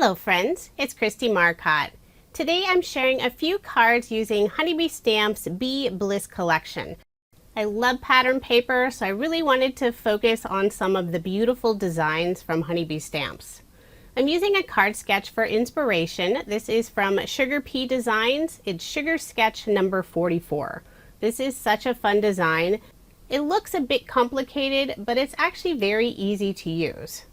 Hello friends, it's Kristie Marcotte. Today I'm sharing a few cards using Honeybee Stamps' Bee Bliss collection. I love pattern paper, so I really wanted to focus on some of the beautiful designs from Honeybee Stamps. I'm using a card sketch for inspiration. This is from Sugar Pea Designs. It's Sugar Sketch number 44. This is such a fun design. It looks a bit complicated, but it's actually very easy to use.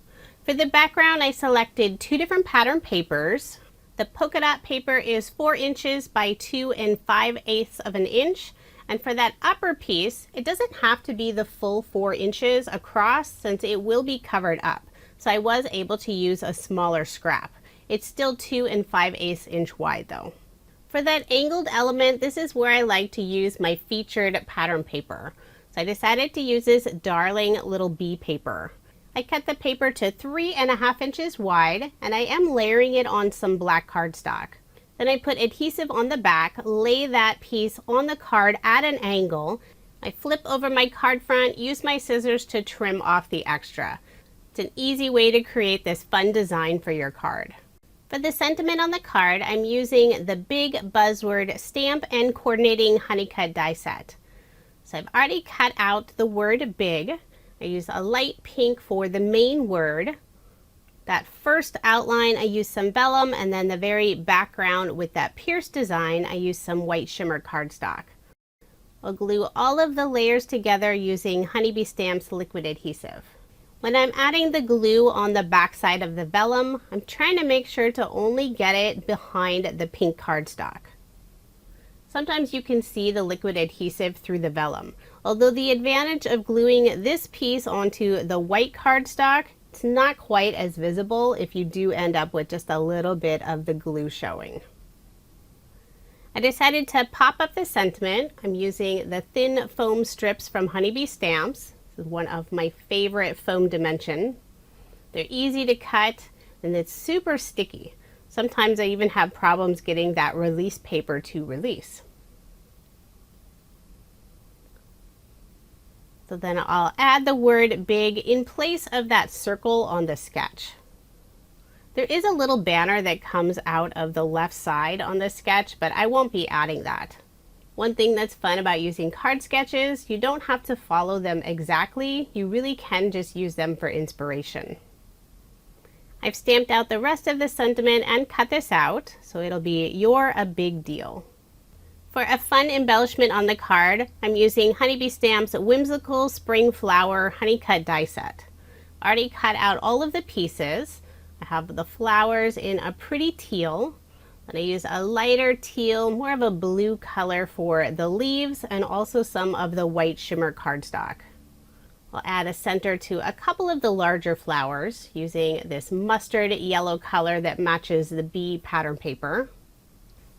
For the background, I selected two different pattern papers. The polka dot paper is 4 inches by 2 5/8 of an inch. And for that upper piece, it doesn't have to be the full 4 inches across since it will be covered up. So I was able to use a smaller scrap. It's still 2 5/8 inch wide though. For that angled element, this is where I like to use my featured pattern paper. So I decided to use this darling little bee paper. I cut the paper to 3.5 inches wide, and I am layering it on some black cardstock. Then I put adhesive on the back, lay that piece on the card at an angle. I flip over my card front, use my scissors to trim off the extra. It's an easy way to create this fun design for your card. For the sentiment on the card, I'm using the big Buzzword Stamp and Coordinating Honey Cut die set. So I've already cut out the word big. I use a light pink for the main word. That first outline I use some vellum, and then the very background with that pierced design I use some white shimmer cardstock. I'll glue all of the layers together using Honeybee Stamps liquid adhesive. When I'm adding the glue on the back side of the vellum, I'm trying to make sure to only get it behind the pink cardstock. Sometimes you can see the liquid adhesive through the vellum. Although the advantage of gluing this piece onto the white cardstock, it's not quite as visible if you do end up with just a little bit of the glue showing. I decided to pop up the sentiment. I'm using the thin foam strips from Honeybee Stamps. This is one of my favorite foam dimension. They're easy to cut and it's super sticky. Sometimes I even have problems getting that release paper to release. So then I'll add the word big in place of that circle on the sketch. There is a little banner that comes out of the left side on the sketch, but I won't be adding that. One thing that's fun about using card sketches, you don't have to follow them exactly. You really can just use them for inspiration. I've stamped out the rest of the sentiment and cut this out, so it'll be "You're a big deal." For a fun embellishment on the card, I'm using Honeybee Stamps' Whimsical Spring Flower Honey Cut die set. I already cut out all of the pieces. I have the flowers in a pretty teal, and I use a lighter teal, more of a blue color for the leaves, and also some of the white shimmer cardstock. I'll add a center to a couple of the larger flowers using this mustard yellow color that matches the bee pattern paper.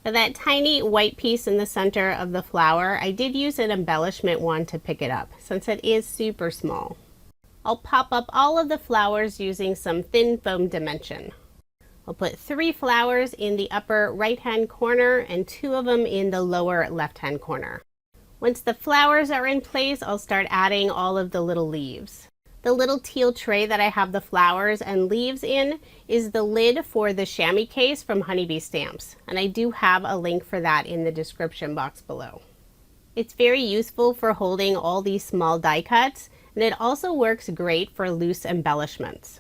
For that tiny white piece in the center of the flower, I did use an embellishment wand to pick it up since it is super small. I'll pop up all of the flowers using some thin foam dimension. I'll put 3 flowers in the upper right-hand corner and 2 of them in the lower left-hand corner. Once the flowers are in place, I'll start adding all of the little leaves. The little teal tray that I have the flowers and leaves in is the lid for the chamois case from Honeybee Stamps, and I do have a link for that in the description box below. It's very useful for holding all these small die cuts, and it also works great for loose embellishments.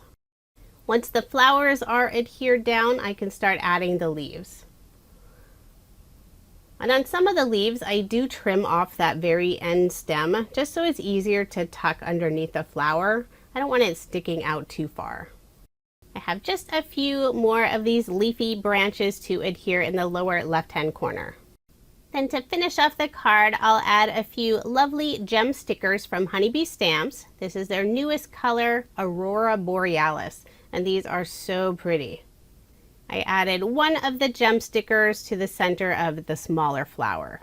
Once the flowers are adhered down, I can start adding the leaves. And on some of the leaves, I do trim off that very end stem just so it's easier to tuck underneath the flower. I don't want it sticking out too far. I have just a few more of these leafy branches to adhere in the lower left-hand corner. Then to finish off the card, I'll add a few lovely gem stickers from Honeybee Stamps. This is their newest color, Aurora Borealis, and these are so pretty. I added one of the gem stickers to the center of the smaller flower.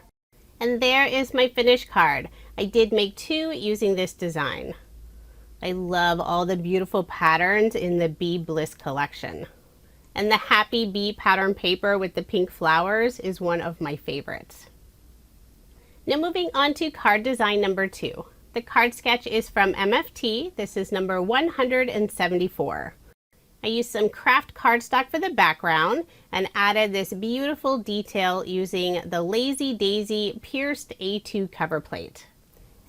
And there is my finished card. I did make 2 using this design. I love all the beautiful patterns in the Bee Bliss collection. And the Happy Bee pattern paper with the pink flowers is one of my favorites. Now moving on to card design number 2. The card sketch is from MFT. This is number 174. I used some craft cardstock for the background and added this beautiful detail using the Lazy Daisy pierced A2 cover plate.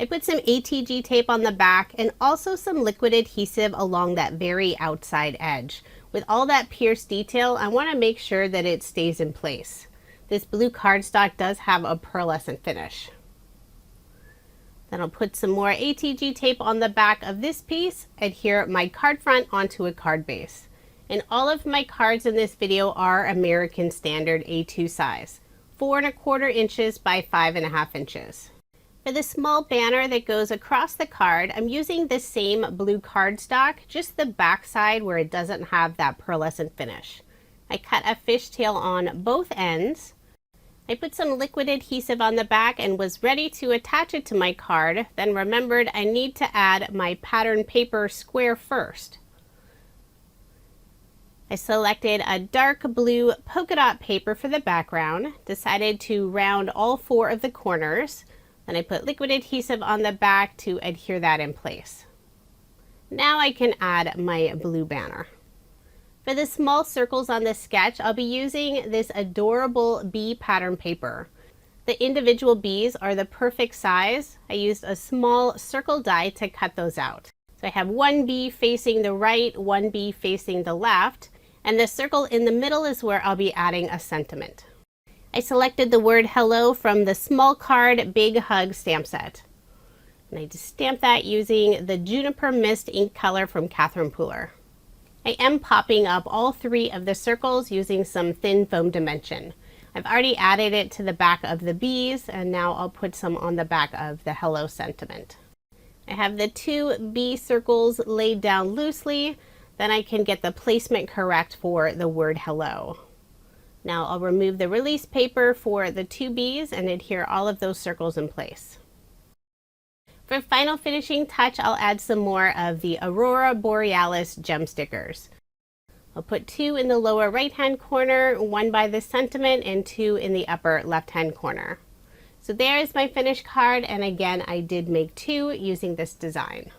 I put some ATG tape on the back and also some liquid adhesive along that very outside edge. With all that pierced detail, I want to make sure that it stays in place. This blue cardstock does have a pearlescent finish. Then I'll put some more ATG tape on the back of this piece, adhere my card front onto a card base. And all of my cards in this video are American Standard A2 size, 4¼ inches by 5½ inches. For the small banner that goes across the card, I'm using the same blue cardstock, just the back side where it doesn't have that pearlescent finish. I cut a fishtail on both ends. I put some liquid adhesive on the back and was ready to attach it to my card, then remembered I need to add my pattern paper square first. I selected a dark blue polka dot paper for the background, decided to round all 4 of the corners. Then I put liquid adhesive on the back to adhere that in place. Now I can add my blue banner. For the small circles on the sketch, I'll be using this adorable bee pattern paper. The individual bees are the perfect size. I used a small circle die to cut those out. So I have 1 bee facing the right, 1 bee facing the left, and the circle in the middle is where I'll be adding a sentiment. I selected the word hello from the small card Big Hug stamp set. And I just stamped that using the Juniper Mist ink color from Catherine Pooler. I am popping up all 3 of the circles using some thin foam dimension. I've already added it to the back of the bees, and now I'll put some on the back of the hello sentiment. I have the 2 bee circles laid down loosely, then I can get the placement correct for the word hello. Now I'll remove the release paper for the 2 bees and adhere all of those circles in place. For final finishing touch, I'll add some more of the Aurora Borealis gem stickers. I'll put 2 in the lower right hand corner, 1 by the sentiment, and 2 in the upper left hand corner. So there is my finished card, and again I did make 2 using this design.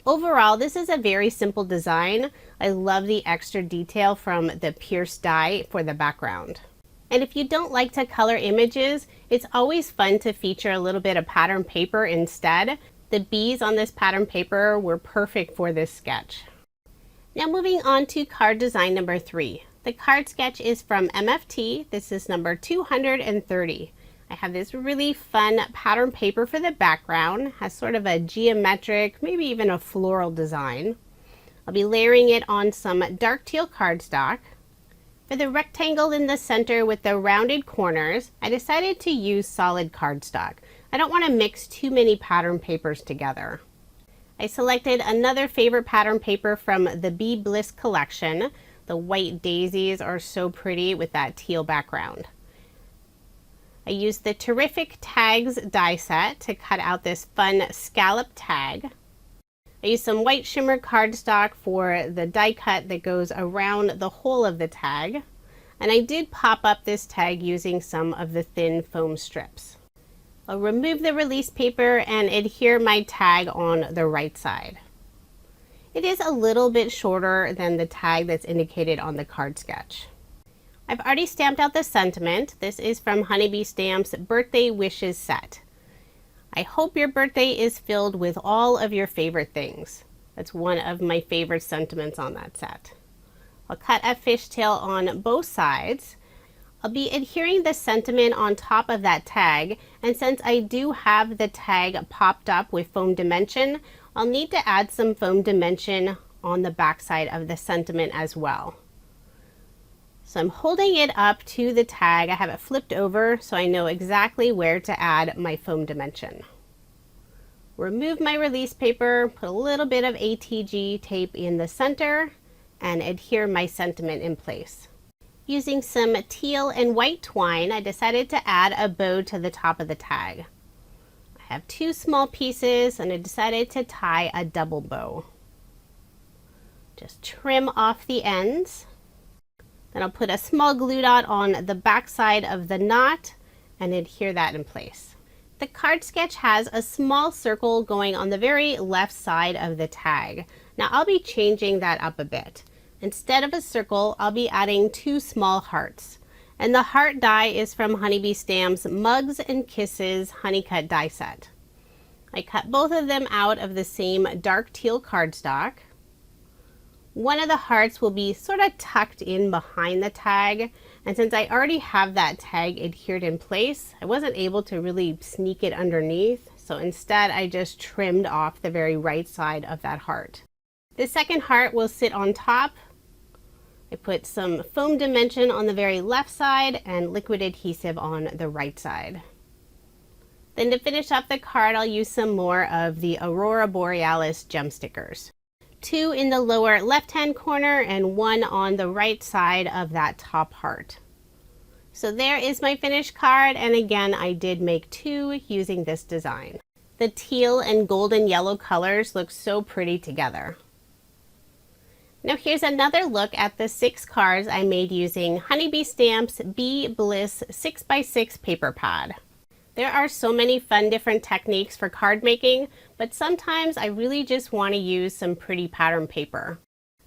Overall, this is a very simple design. I love the extra detail from the pierced die for the background. And if you don't like to color images, it's always fun to feature a little bit of pattern paper instead. The bees on this pattern paper were perfect for this sketch. Now moving on to card design number 3. The card sketch is from MFT. This is number 230. I have this really fun pattern paper for the background, has sort of a geometric, maybe even a floral design. I'll be layering it on some dark teal cardstock. For the rectangle in the center with the rounded corners, I decided to use solid cardstock. I don't want to mix too many pattern papers together. I selected another favorite pattern paper from the Bliss collection. The white daisies are so pretty with that teal background. I used the Terrific Tags die set to cut out this fun scallop tag. I used some white shimmer cardstock for the die cut that goes around the whole of the tag. And I did pop up this tag using some of the thin foam strips. I'll remove the release paper and adhere my tag on the right side. It is a little bit shorter than the tag that's indicated on the card sketch. I've already stamped out the sentiment. This is from Honeybee Stamps' Birthday Wishes set. I hope your birthday is filled with all of your favorite things. That's one of my favorite sentiments on that set. I'll cut a fishtail on both sides. I'll be adhering the sentiment on top of that tag, and since I do have the tag popped up with foam dimension, I'll need to add some foam dimension on the back side of the sentiment as well. So I'm holding it up to the tag. I have it flipped over so I know exactly where to add my foam dimension. Remove my release paper, put a little bit of ATG tape in the center, and adhere my sentiment in place. Using some teal and white twine, I decided to add a bow to the top of the tag. I have 2 small pieces and I decided to tie a double bow. Just trim off the ends. Then I'll put a small glue dot on the back side of the knot and adhere that in place. The card sketch has a small circle going on the very left side of the tag. Now I'll be changing that up a bit. Instead of a circle, I'll be adding 2 small hearts. And the heart die is from Honeybee Stamp's Mugs and Kisses Honeycut die set. I cut both of them out of the same dark teal cardstock. One of the hearts will be sort of tucked in behind the tag, and since I already have that tag adhered in place, I wasn't able to really sneak it underneath, so instead I just trimmed off the very right side of that heart. The second heart will sit on top. I put some foam dimension on the very left side and liquid adhesive on the right side. Then to finish up the card, I'll use some more of the Aurora Borealis gem stickers. 2 in the lower left-hand corner and 1 on the right side of that top heart. So there is my finished card, and again, I did make 2 using this design. The teal and golden yellow colors look so pretty together. Now here's another look at the 6 cards I made using Honeybee Stamp's Be Bliss 6x6 paper pad. There are so many fun different techniques for card making, but sometimes I really just want to use some pretty pattern paper.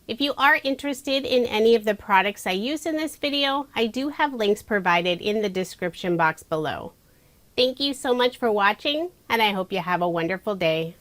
If you are interested in any of the products I use in this video, I do have links provided in the description box below. Thank you so much for watching, and I hope you have a wonderful day.